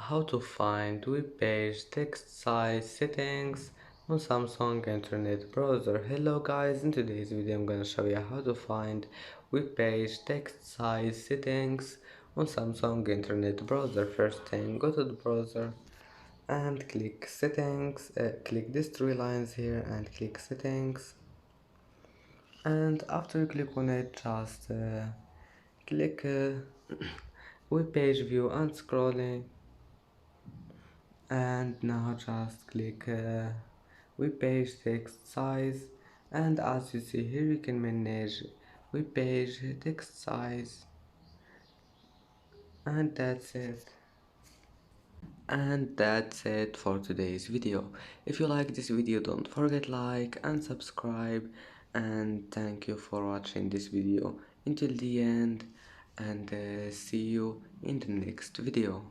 how to find web page text size settings on Samsung Internet Browser. Hello guys, in today's video I'm gonna show you how to find web page text size settings on Samsung Internet Browser. First thing, go to the browser and click settings, click these three lines here and click settings, and after you click on it, just click web page view and scrolling, and now just click web page text size, and as you see here you can manage web page text size, and that's it for today's video. If you like this video, don't forget like and subscribe, and thank you for watching this video until the end, and see you in the next video.